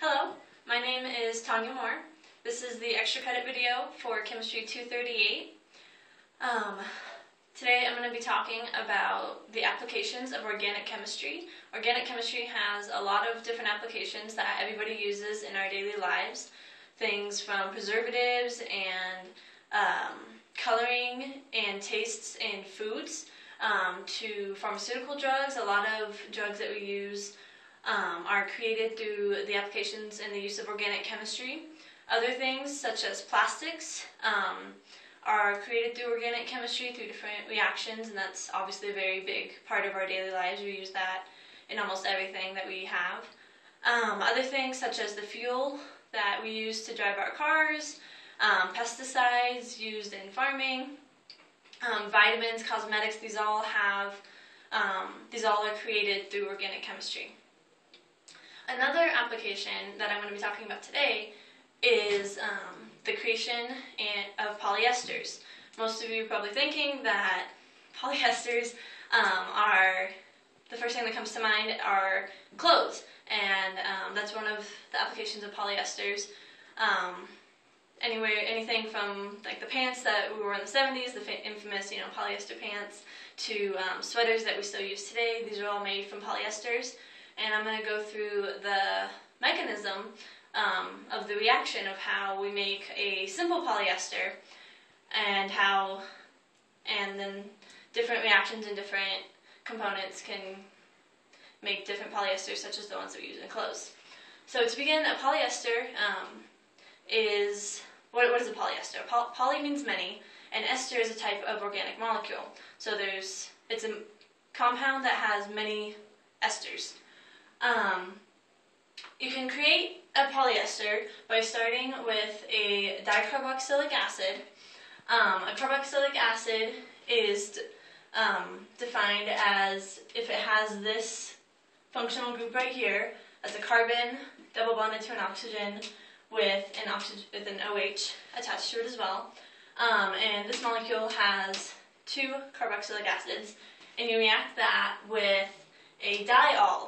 Hello, my name is Tanya. This is the extra credit video for Chemistry 238. Today I'm going to be talking about the applications of organic chemistry. Organic chemistry has a lot of different applications that everybody uses in our daily lives. Things from preservatives and coloring and tastes in foods to pharmaceutical drugs. A lot of drugs that we use are created through the applications and the use of organic chemistry. Other things, such as plastics, are created through organic chemistry through different reactions, and that's obviously a very big part of our daily lives. We use that in almost everything that we have. Other things, such as the fuel that we use to drive our cars, pesticides used in farming, vitamins, cosmetics, these all are created through organic chemistry. Another application that I'm going to be talking about today is the creation of polyesters. Most of you are probably thinking that polyesters the first thing that comes to mind are clothes, and that's one of the applications of polyesters. Anything from like the pants that we wore in the 70s, the infamous polyester pants, to sweaters that we still use today. These are all made from polyesters, and I'm going to go through the mechanism of the reaction of how we make a simple polyester, and then different reactions and different components can make different polyesters, such as the ones that we use in clothes. So to begin, a polyester is, what is a polyester? Poly means many, and ester is a type of organic molecule. So it's a compound that has many esters. You can create a polyester by starting with a dicarboxylic acid. A carboxylic acid is defined as if it has this functional group right here, as a carbon double bonded to an oxygen with an OH attached to it as well. And this molecule has two carboxylic acids, and you react that with a diol.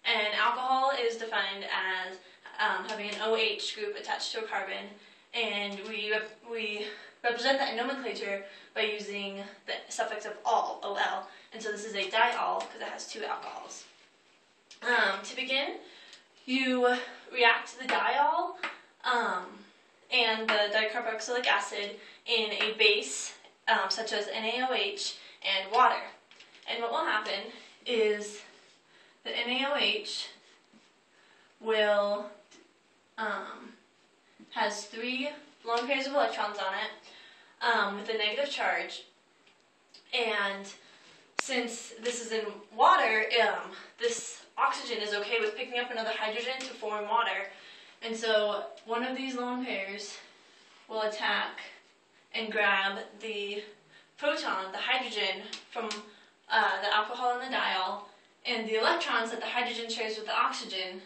And alcohol is defined as having an OH group attached to a carbon, and we represent that in nomenclature by using the suffix of ol, ol, and so this is a diol because it has two alcohols. To begin, you react the diol and the dicarboxylic acid in a base such as NaOH and water. And what will happen is the NaOH has 3 lone pairs of electrons on it with a negative charge, and since this is in water, this oxygen is okay with picking up another hydrogen to form water, and so one of these lone pairs will attack and grab the proton, the hydrogen, from the alcohol and the diol, and the electrons that the hydrogen shares with the oxygen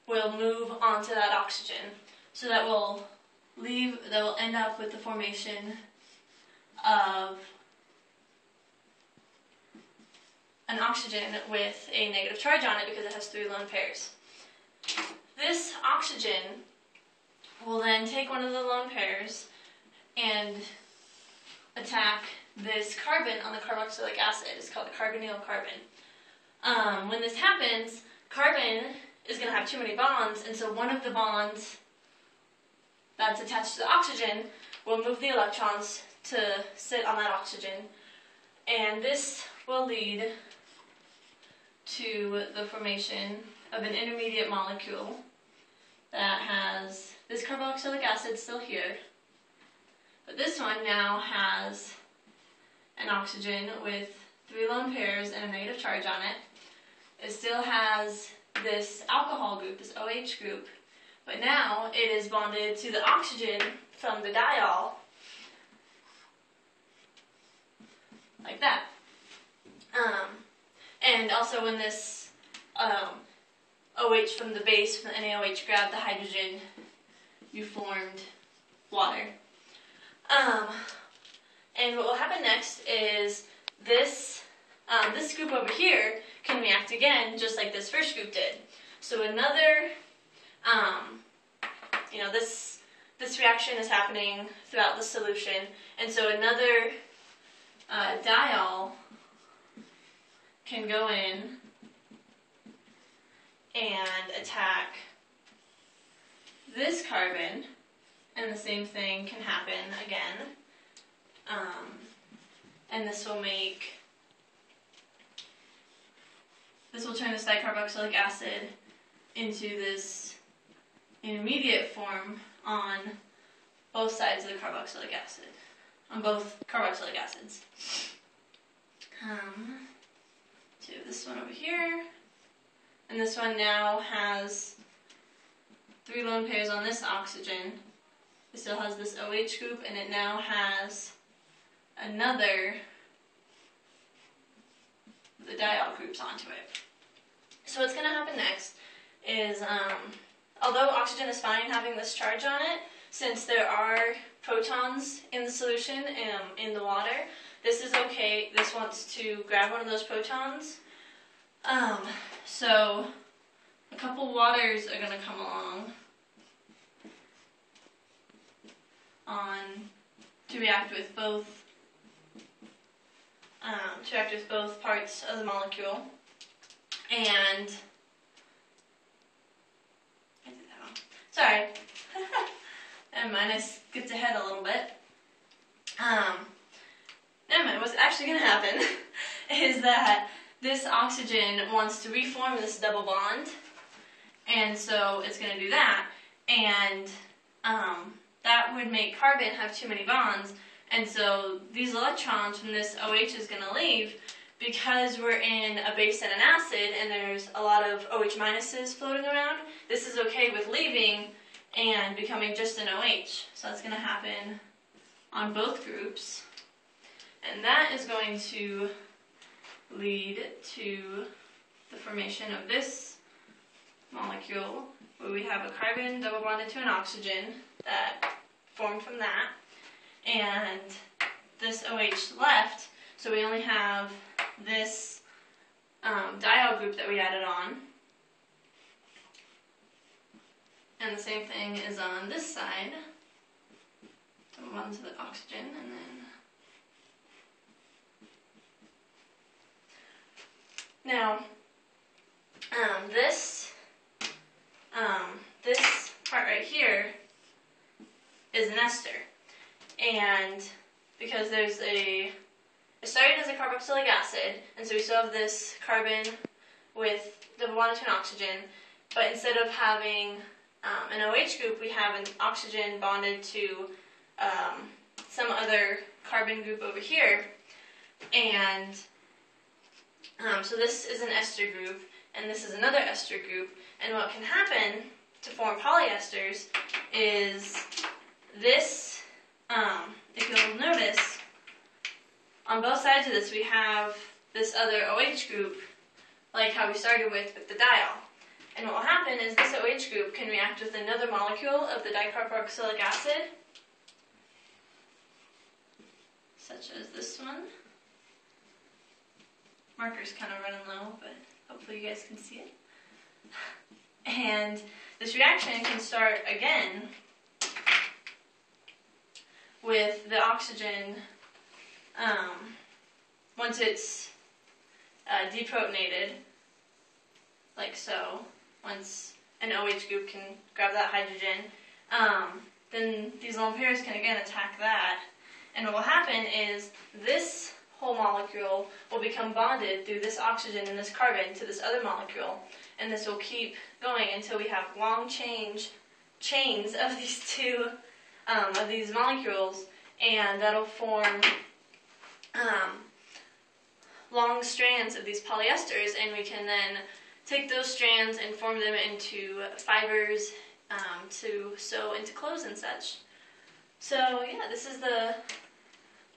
will move onto that oxygen. So that will end up with the formation of an oxygen with a negative charge on it because it has 3 lone pairs. This oxygen will then take one of the lone pairs and attack this carbon on the carboxylic acid. It's called a carbonyl carbon. When this happens, carbon is going to have too many bonds, and so one of the bonds that's attached to the oxygen will move the electrons to sit on that oxygen, and this will lead to the formation of an intermediate molecule that has this carboxylic acid still here, but this one now has an oxygen with 3 lone pairs and a negative charge on it. It still has this alcohol group, this OH group, but now it is bonded to the oxygen from the diol, like that. And also when this OH from the base, from the NaOH, grabbed the hydrogen, you formed water. And what will happen next is this group over here can can react again, just like this first group did. So another, this reaction is happening throughout the solution, and so another diol can go in and attack this carbon, and the same thing can happen again. And this will turn this dicarboxylic acid into this intermediate form on both sides of the carboxylic acid, on both carboxylic acids. To this one over here, and this one now has 3 lone pairs on this oxygen. It still has this OH group, and it now has another the diol groups onto it. So what's going to happen next is, although oxygen is fine having this charge on it, since there are protons in the solution in the water, this is okay. This wants to grab one of those protons. So a couple waters are going to come along to react with both parts of the molecule, and I did that wrong. Sorry. Never mind, I skipped ahead a little bit. Never mind, what's actually going to happen is that this oxygen wants to reform this double bond, and so it's going to do that, and that would make carbon have too many bonds, and so these electrons from this OH is going to leave. Because we're in a base and an acid and there's a lot of OH minuses floating around, this is okay with leaving and becoming just an OH. So that's going to happen on both groups, and that is going to lead to the formation of this molecule where we have a carbon double bonded to an oxygen that formed from that, and this OH left, so we only have this diol group that we added on, and the same thing is on this side. Double bond to the oxygen, and then now this part right here is an ester, and because there's it started as a carboxylic acid, and so we still have this carbon with double bonded to an oxygen, but instead of having an OH group, we have an oxygen bonded to some other carbon group over here, and so this is an ester group, and this is another ester group, and what can happen to form polyesters is this, if you'll notice, on both sides of this we have this other OH group, like how we started with the diol. And what will happen is this OH group can react with another molecule of the dicarboxylic acid, such as this one. Marker's kind of running low, but hopefully you guys can see it. And this reaction can start again with the oxygen once it's deprotonated, like so. Once an OH group can grab that hydrogen, then these lone pairs can again attack that. And what will happen is this whole molecule will become bonded through this oxygen and this carbon to this other molecule. And this will keep going until we have long chains of these two, of these molecules, and that'll form long strands of these polyesters, and we can then take those strands and form them into fibers to sew into clothes and such. So yeah, this is the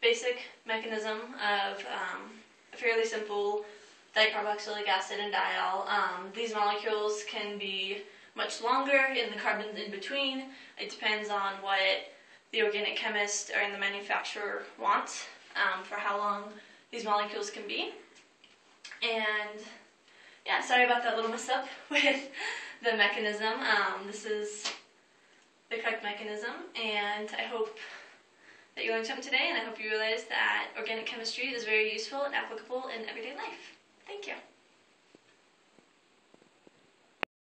basic mechanism of a fairly simple dicarboxylic acid and diol. These molecules can be much longer in the carbons in between. It depends on what the organic chemist or the manufacturer wants for how long these molecules can be. And yeah, sorry about that little mess up with the mechanism. This is the correct mechanism, and I hope that you learned something today, and I hope you realize that organic chemistry is very useful and applicable in everyday life. Thank you.